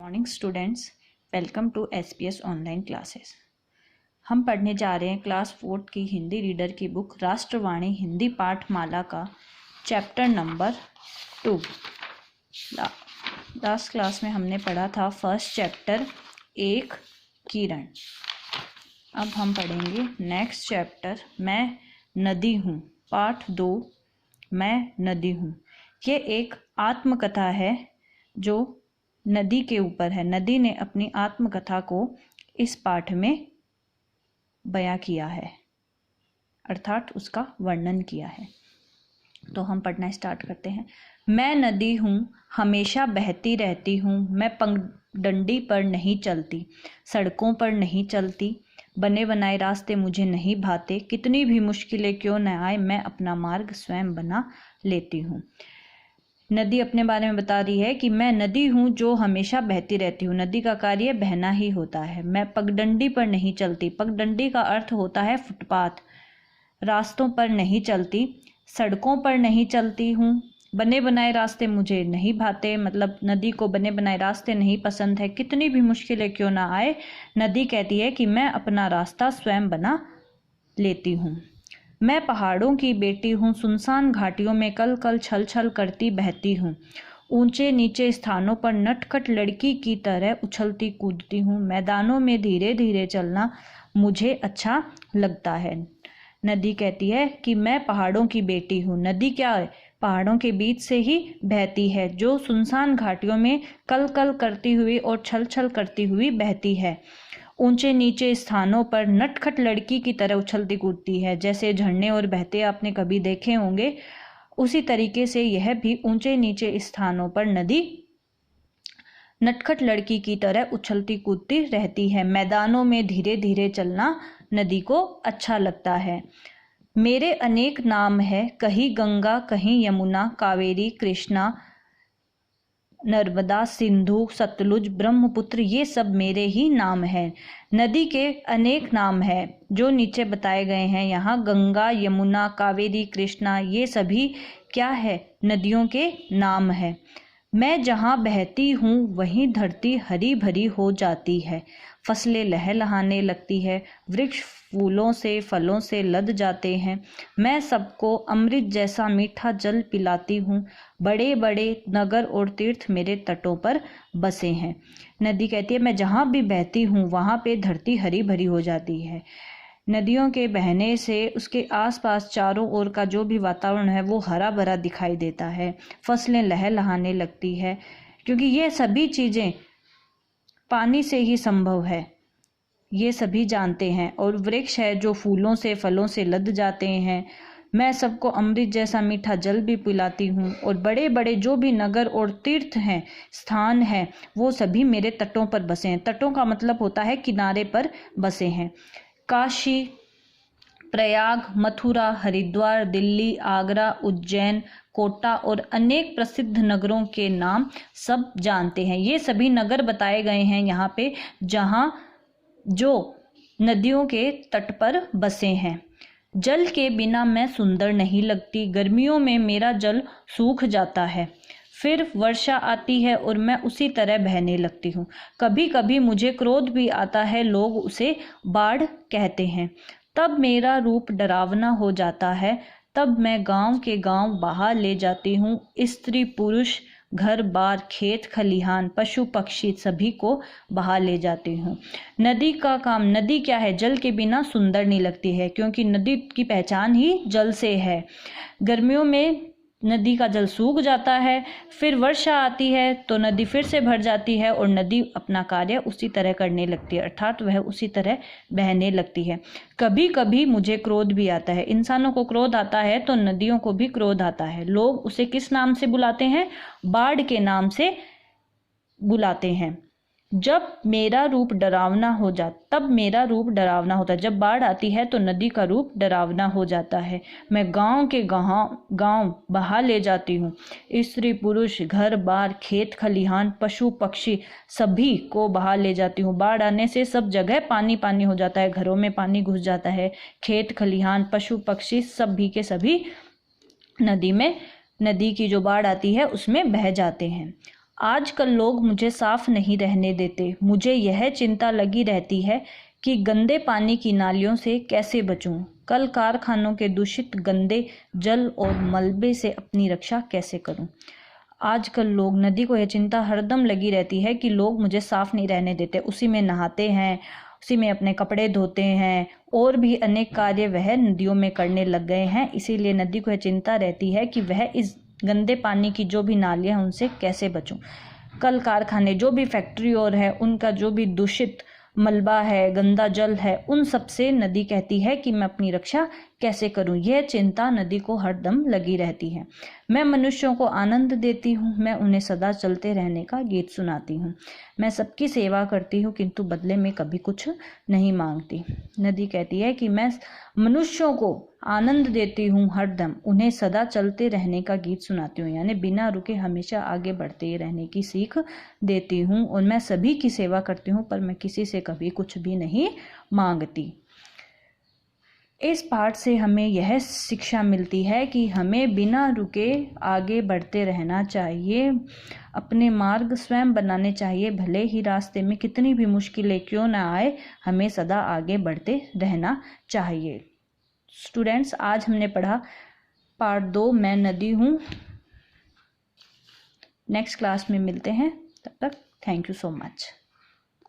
Morning students, welcome to SPS online classes. हम पढ़ने जा रहे हैं क्लास 4 की हिंदी रीडर की बुक राष्ट्रवाणी हिंदी पाठमाला का चैप्टर नंबर 2। लास्ट क्लास में हमने पढ़ा था फर्स्ट चैप्टर एक किरण। अब हम पढ़ेंगे नेक्स्ट चैप्टर मैं नदी हूँ, पाठ 2 मैं नदी हूँ। ये एक आत्मकथा है जो नदी के ऊपर है। नदी ने अपनी आत्मकथा को इस पाठ में बयां किया है, अर्थात उसका वर्णन किया है। तो हम पढ़ना स्टार्ट करते हैं। मैं नदी हूँ, हमेशा बहती रहती हूँ। मैं पगडंडी पर नहीं चलती, सड़कों पर नहीं चलती। बने बनाए रास्ते मुझे नहीं भाते। कितनी भी मुश्किलें क्यों न आए, मैं अपना मार्ग स्वयं बना लेती हूँ। नदी अपने बारे में बता रही है कि मैं नदी हूँ जो हमेशा बहती रहती हूँ। नदी का कार्य बहना ही होता है। मैं पगडंडी पर नहीं चलती। पगडंडी का अर्थ होता है फुटपाथ। रास्तों पर नहीं चलती, सड़कों पर नहीं चलती हूँ। बने बनाए रास्ते मुझे नहीं भाते, मतलब नदी को बने बनाए रास्ते नहीं पसंद है। कितनी भी मुश्किलें क्यों ना आए, नदी कहती है कि मैं अपना रास्ता स्वयं बना लेती हूँ। मैं पहाड़ों की बेटी हूँ, सुनसान घाटियों में कल कल छल छल करती बहती हूँ। ऊंचे नीचे स्थानों पर नटखट लड़की की तरह उछलती कूदती हूँ। मैदानों में धीरे धीरे चलना मुझे अच्छा लगता है। नदी कहती है कि मैं पहाड़ों की बेटी हूँ। नदी क्या है? पहाड़ों के बीच से ही बहती है, जो सुनसान घाटियों में कल कल करती हुई और छल छल करती हुई बहती है। ऊंचे नीचे स्थानों पर नटखट लड़की की तरह उछलती कूदती है। जैसे झरने और बहते आपने कभी देखे होंगे, उसी तरीके से यह भी ऊंचे नीचे स्थानों पर नदी नटखट लड़की की तरह उछलती कूदती रहती है। मैदानों में धीरे धीरे चलना नदी को अच्छा लगता है। मेरे अनेक नाम है, कहीं गंगा, कहीं यमुना, कावेरी, कृष्णा, नर्मदा, सिंधु, सतलुज, ब्रह्मपुत्र, ये सब मेरे ही नाम हैं। नदी के अनेक नाम हैं जो नीचे बताए गए हैं। यहाँ गंगा, यमुना, कावेरी, कृष्णा, ये सभी क्या है? नदियों के नाम हैं। मैं जहाँ बहती हूँ वहीं धरती हरी भरी हो जाती है। फसलें लहलहाने लगती है, वृक्ष फूलों से फलों से लद जाते हैं। मैं सबको अमृत जैसा मीठा जल पिलाती हूँ। बड़े बड़े नगर और तीर्थ मेरे तटों पर बसे हैं। नदी कहती है मैं जहाँ भी बहती हूँ वहाँ पे धरती हरी भरी हो जाती है। नदियों के बहने से उसके आसपास चारों ओर का जो भी वातावरण है वो हरा भरा दिखाई देता है। फसलें लहलहाने लगती है, क्योंकि ये सभी चीज़ें पानी से ही संभव है, ये सभी जानते हैं। और वृक्ष है जो फूलों से फलों से लद जाते हैं। मैं सबको अमृत जैसा मीठा जल भी पिलाती हूँ। और बड़े बड़े जो भी नगर और तीर्थ हैं, स्थान हैं, वो सभी मेरे तटों पर बसे हैं। तटों का मतलब होता है किनारे पर बसे हैं। काशी, प्रयाग, मथुरा, हरिद्वार, दिल्ली, आगरा, उज्जैन, कोटा और अनेक प्रसिद्ध नगरों के नाम सब जानते हैं। ये सभी नगर बताए गए हैं यहाँ पे, जहाँ जो नदियों के तट पर बसे हैं। जल के बिना मैं सुंदर नहीं लगती। गर्मियों में मेरा जल सूख जाता है, फिर वर्षा आती है और मैं उसी तरह बहने लगती हूँ। कभी कभी मुझे क्रोध भी आता है, लोग उसे बाढ़ कहते हैं। तब मेरा रूप डरावना हो जाता है। तब मैं गांव के गांव बहा ले जाती हूँ। स्त्री पुरुष, घर बार, खेत खलिहान, पशु पक्षी, सभी को बहा ले जाती हूँ। नदी का काम, नदी क्या है? जल के बिना सुंदर नहीं लगती है, क्योंकि नदी की पहचान ही जल से है। गर्मियों में नदी का जल सूख जाता है, फिर वर्षा आती है तो नदी फिर से भर जाती है और नदी अपना कार्य उसी तरह करने लगती है, अर्थात वह उसी तरह बहने लगती है। कभी कभी मुझे क्रोध भी आता है। इंसानों को क्रोध आता है तो नदियों को भी क्रोध आता है। लोग उसे किस नाम से बुलाते हैं? बाढ़ के नाम से बुलाते हैं। जब मेरा रूप डरावना हो जाता तब मेरा रूप डरावना होता है। जब बाढ़ आती है तो नदी का रूप डरावना हो जाता है। मैं गांव के गांव बहा ले जाती हूँ। स्त्री पुरुष, घर बार, खेत खलिहान, पशु पक्षी, सभी को बहा ले जाती हूँ। बाढ़ आने से सब जगह पानी पानी हो जाता है, घरों में पानी घुस जाता है। खेत खलिहान, पशु पक्षी सभी के सभी नदी की जो बाढ़ आती है उसमें बह जाते हैं। आजकल लोग मुझे साफ नहीं रहने देते। मुझे यह चिंता लगी रहती है कि गंदे पानी की नालियों से कैसे बचूं। कल कारखानों के दूषित गंदे जल और मलबे से अपनी रक्षा कैसे करूं। आजकल लोग, नदी को यह चिंता हरदम लगी रहती है कि लोग मुझे साफ नहीं रहने देते। उसी में नहाते हैं, उसी में अपने कपड़े धोते हैं और भी अनेक कार्य वह नदियों में करने लग गए हैं। इसीलिए नदी को यह चिंता रहती है कि वह इस गंदे पानी की जो भी नालियाँ हैं उनसे कैसे बचूं। कल कारखाने, जो भी फैक्ट्री और है, उनका जो भी दूषित मलबा है, गंदा जल है, उन सब से नदी कहती है कि मैं अपनी रक्षा कैसे करूं। यह चिंता नदी को हरदम लगी रहती है। मैं मनुष्यों को आनंद देती हूँ, मैं उन्हें सदा चलते रहने का गीत सुनाती हूँ। मैं सबकी सेवा करती हूँ किंतु बदले में कभी कुछ नहीं मांगती। नदी कहती है कि मैं मनुष्यों को आनंद देती हूँ हरदम, उन्हें सदा चलते रहने का गीत सुनाती हूँ, यानी बिना रुके हमेशा आगे बढ़ते रहने की सीख देती हूँ। और मैं सभी की सेवा करती हूँ पर मैं किसी से कभी कुछ भी नहीं मांगती। इस पाठ से हमें यह शिक्षा मिलती है कि हमें बिना रुके आगे बढ़ते रहना चाहिए, अपने मार्ग स्वयं बनाने चाहिए। भले ही रास्ते में कितनी भी मुश्किलें क्यों ना आए, हमें सदा आगे बढ़ते रहना चाहिए। स्टूडेंट्स, आज हमने पढ़ा पार्ट 2, मैं नदी हूँ। नेक्स्ट क्लास में मिलते हैं, तब तक थैंक यू सो मच।